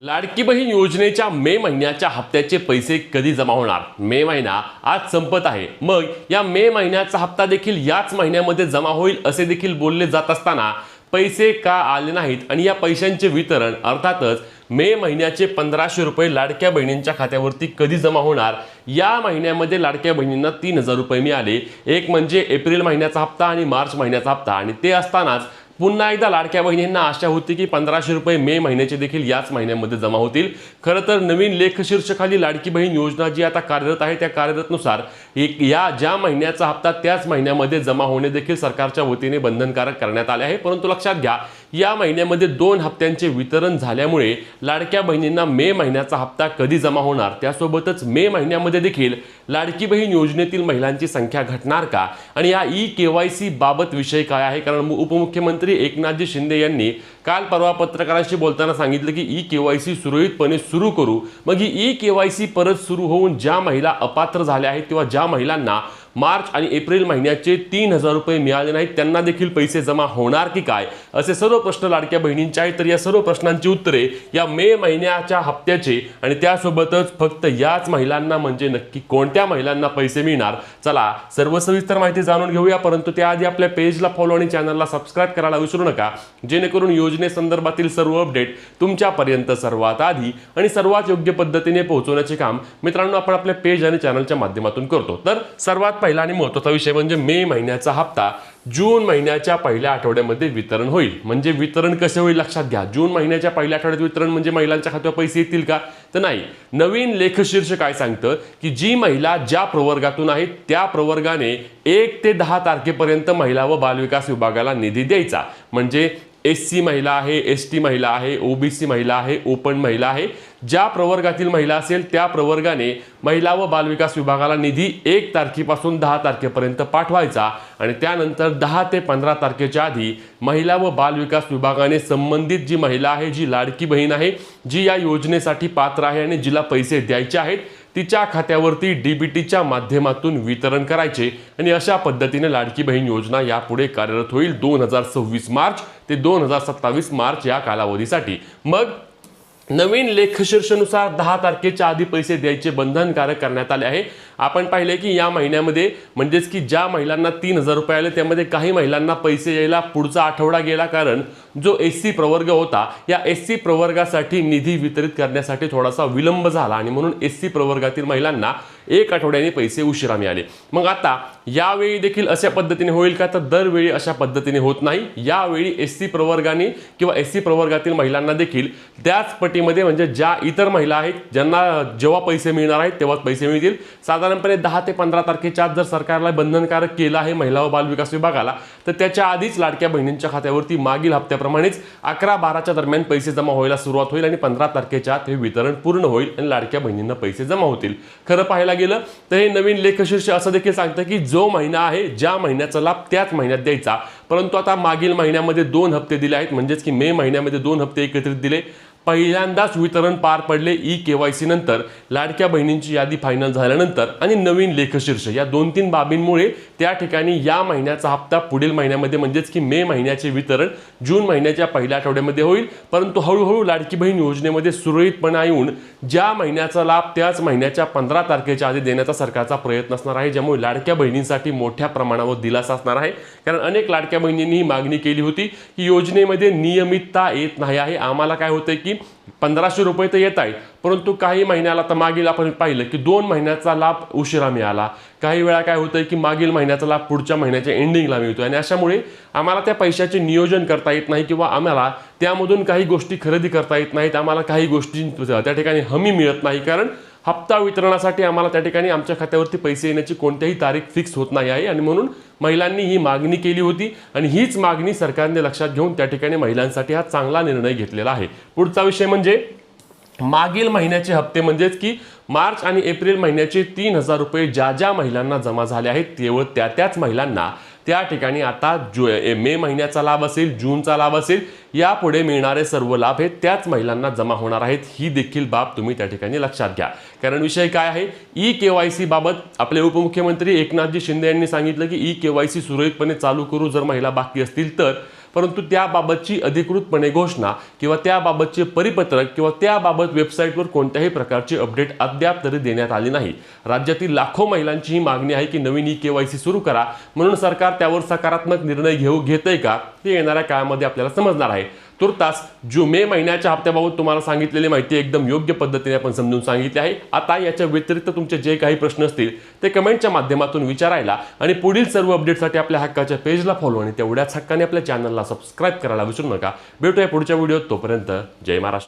लाडकी बहीण योजनेच्या मे महिन्याच्या हप्त्याचे पैसे कधी जमा होणार? मे महिना आज संपत आहे. मग या मे महिन्याचा हप्ता देखील याच महिन्यामध्ये जमा होईल असे देखील बोलले जात असताना पैसे का आले नाहीत आणि या पैशांचे वितरण अर्थातच मे महिन्याचे 1500 रुपये लाडक्या बहिणींच्या खात्यावरती कधी जमा होणार? या महिन्यामध्ये लाडक्या बहिणींना 3000 रुपये मिळाले. एक म्हणजे एप्रिल महिन्याचा हप्ता आणि मार्च महिन्याचा हप्ता, आणि ते असतानाच पुन्हा एकदा लाडक्या बहिणींना आशा होती की 1500 रुपये मे महिन्याचे देखील याच महिन्यामध्ये जमा होतील. खरं तर नवीन लेख शीर्षकाली लाडकी बहीण योजना जी आता कार्यरत आहे त्या कार्यरतनुसार या ज्या महिन्याचा हप्ता त्याच महिन्यामध्ये जमा होणे देखील सरकारच्या वतीने बंधनकारक करण्यात आले आहे. परंतु लक्षात घ्या, या महिन्यामध्ये 2 हप्त्यांचे वितरण झाल्यामुळे लाडक्या बहिणींना मे महिन्याचा हप्ता कधी जमा होणार, त्यासोबतच मे महिन्यामध्ये देखील लाडकी बहीण योजनेतील महिलांची संख्या घटणार का, आणि या ई-केवायसी बाबत विषय काय आहे? कारण उपमुख्यमंत्री एकनाथजी शिंदे यांनी काल परवा पत्रकारांशी बोलताना सांगितलं की ई-केवायसी सुरळीतपणे सुरू करू. मग ही ई-केवायसी परत सुरू होऊन ज्या महिला अपात्र झाल्या आहेत किंवा ज्या महिलांना मार्च आणि एप्रिल महिन्याचे 3000 रुपये मिळाले नाहीत त्यांना देखील पैसे जमा होणार की काय, असे सर्व प्रश्न लाडक्या बहिणींचे आहेत. तर या सर्व प्रश्नांची उत्तरे या मे महिन्याच्या हप्त्याचे आणि त्यासोबतच फक्त याच महिलांना म्हणजे नक्की कोणत्या महिलांना पैसे मिळणार, चला सर्व सविस्तर माहिती जाणून घेऊया. परंतु त्याआधी आपल्या पेजला फॉलो आणि चॅनलला सबस्क्राईब करायला विसरू नका, जेणेकरून योजनेसंदर्भातील सर्व अपडेट तुमच्यापर्यंत सर्वात आधी आणि सर्वात योग्य पद्धतीने पोहोचवण्याचे काम मित्रांनो आपण आपल्या पेज आणि चॅनलच्या माध्यमातून करतो. तर सर्वात पहिला आणि महत्त्वाचा विषय म्हणजे मे महिन्याचा हप्ता जून महिन्याच्या पहिल्या आठवड्यामध्ये वितरण होईल. म्हणजे वितरण कसे होईल लक्षात घ्या. जून महिन्याच्या पहिल्या आठवड्यात वितरण म्हणजे महिलांच्या खात्यावर पैसे येतील का? तर नाही. नवीन लेखशीर्ष काय सांगतं की जी महिला ज्या प्रवर्गातून आहे त्या प्रवर्गाने 1 ते 10 तारखेपर्यंत महिला व बालविकास विभागाला निधी द्यायचा. म्हणजे SC महिला आहे, ST महिला आहे, OBC महिला आहे, ओपन महिला आहे, ज्या प्रवर्गातील महिला असेल त्या प्रवर्गाने महिला व बालविकास विभागाला निधी 1 तारखेपासून 10 तारखेपर्यंत पाठवायचा. आणि त्यानंतर 10 ते 15 तारखेच्या आधी महिला व बालविकास विभागाने संबंधित जी महिला आहे, जी लाडकी बहीण आहे, जी या योजनेसाठी पात्र आहे आणि जिला पैसे द्यायचे आहेत, तिच्या खात्यावरती DBTच्या माध्यमातून वितरण करायचे. आणि अशा पद्धतीने लाडकी बहीण योजना यापुढे कार्यरत होईल 2026 मार्च ते 2027 मार्च या कालावधीसाठी. मग नवीन लेखशीर्षानुसार 10 तारखेच्या आधी पैसे द्यायचे बंधनकारक करण्यात आले आहे. आपण पाहिले की या महिन्यामध्ये म्हणजेच की ज्या महिलांना 3000 रुपये आले त्यामध्ये काही महिलांना पैसे यायला पुढचा आठवडा गेला, कारण जो SC प्रवर्ग होता या SC प्रवर्गासाठी निधी वितरित करण्यासाठी थोडासा विलंब झाला आणि म्हणून SC प्रवर्गातील महिलांना 1 आठवड्याने पैसे उशिरा मिळाले. मग आता यावेळी देखील अशा पद्धतीने होईल का? तर दरवेळी अशा पद्धतीने होत नाही. यावेळी SC प्रवर्गाने किंवा SC प्रवर्गातील महिलांना देखील त्याच पटीमध्ये म्हणजे ज्या इतर महिला आहेत ज्यांना जेव्हा पैसे मिळणार आहेत तेव्हाच पैसे मिळतील. साधारणपणे 10 ते 15 तारखेच्या आत जर सरकारला बंधनकारक केलं आहे महिला व बालविकास विभागाला, तर त्याच्या आधीच लाडक्या बहिणींच्या खात्यावरती मागील हप्त्याप्रमाणेच 11-12च्या दरम्यान पैसे जमा व्हायला सुरुवात होईल आणि 15 तारखेच्या आत हे वितरण पूर्ण होईल आणि लाडक्या बहिणींना पैसे जमा होतील. खरं पाहायला गेलं तर हे नवीन लेखशीर्ष असं देखील सांगतं की जो महिना आहे ज्या महिन्याचा लाभ त्याच महिन्यात द्यायचा. परंतु आता मागील महिन्यामध्ये 2 हप्ते दिले आहेत, म्हणजेच की मे महिन्यामध्ये 2 हप्ते एकत्रित दिले. पहिल्यांदाच वितरण पार पडले ई-केवायसी नंतर, लाडक्या बहिणींची यादी फायनल झाल्यानंतर आणि नवीन लेखशीर्ष या 2-3 बाबींमुळे त्या ठिकाणी या महिन्याचा हप्ता पुढील महिन्यामध्ये म्हणजेच की मे महिन्याचे वितरण जून महिन्याच्या पहिल्या आठवड्यामध्ये होईल. परंतु हळूहळू लाडकी बहीण योजनेमध्ये सुरळीतपणा येऊन ज्या महिन्याचा लाभ त्याच महिन्याच्या 15 तारखेच्या आधी देण्याचा सरकारचा प्रयत्न असणार आहे, ज्यामुळे लाडक्या बहिणींसाठी मोठ्या प्रमाणावर दिलासा असणार आहे. कारण अनेक लाडक्या बहिणींनी ही मागणी केली होती की योजनेमध्ये नियमितता येत नाही आहे. आम्हाला काय होतंय की 1500 रुपये तर येत आहेत, परंतु काही महिन्याला तर मागील आपण पाहिलं की 2 महिन्याचा लाभ उशिरा मिळाला. काही वेळा काय होतंय की मागील महिन्याचा लाभ पुढच्या महिन्याच्या एंडिंगला मिळतोय आणि अशामुळे आम्हाला त्या पैशाचे नियोजन करता येत नाही किंवा आम्हाला त्यामधून काही गोष्टी खरेदी करता येत नाहीत. आम्हाला काही गोष्टी त्या ठिकाणी हमी मिळत नाही, कारण हप्ता वितरणासाठी आम्हाला त्या ठिकाणी आमच्या खात्यावरती पैसे येण्याची कोणत्याही तारीख फिक्स होत नाही आहे. आणि म्हणून महिलांनी ही मागणी केली होती आणि हीच मागणी सरकारने लक्षात घेऊन त्या ठिकाणी महिलांसाठी हा चांगला निर्णय घेतलेला आहे. पुढचा विषय म्हणजे मागील महिन्याचे हप्ते, म्हणजेच की मार्च आणि एप्रिल महिन्याचे 3000 रुपये ज्या ज्या महिलांना जमा झाले आहेत केवळ त्याच महिलांना त्या ठिकाणी आता मे महिन्याचा लाभ असेल, जूनचा लाभ असेल, यापुढे मिळणारे सर्व लाभ हे त्याच महिलांना जमा होणार आहेत. ही देखील बाब तुम्ही त्या ठिकाणी लक्षात घ्या. कारण विषय काय आहे, ई-केवायसी बाबत आपले उपमुख्यमंत्री एकनाथजी शिंदे यांनी सांगितलं की ई-केवायसी सुरळीतपणे चालू करू. जर महिला बाकी असतील तर परंतु त्याबाबतची अधिकृतपणे घोषणा किंवा त्याबाबतचे परिपत्रक किंवा त्याबाबत वेबसाईटवर कोणत्याही प्रकारची अपडेट अद्याप तरी देण्यात आली नाही। राज्यातील लाखो महिलांची ही मागणी आहे की नवीन ई-केवायसी सुरू करा, म्हणून सरकार त्यावर सकारात्मक निर्णय घेतंय का ते येणाऱ्या काळामध्ये आपल्याला समजणार आहे। तुर्तास जो मे महिन्याच्या हप्त्याबाबत तुम्हाला सांगितलेली माहिती एकदम योग्य पद्धतीने आपण समजून सांगितली आहे। आता याच्या व्यतिरिक्त तुमचे जे काही प्रश्न असतील ते कमेंटच्या माध्यमातून विचारायला आणि पुढील सर्व अपडेटसाठी आपल्या हक्काच्या पेजला फॉलो आणि तेवढ्याच हक्काने आपल्या चॅनलला सबस्क्राईब करायला विसरू नका। भेटूया पुढच्या व्हिडिओत, तोपर्यंत जय महाराष्ट्र।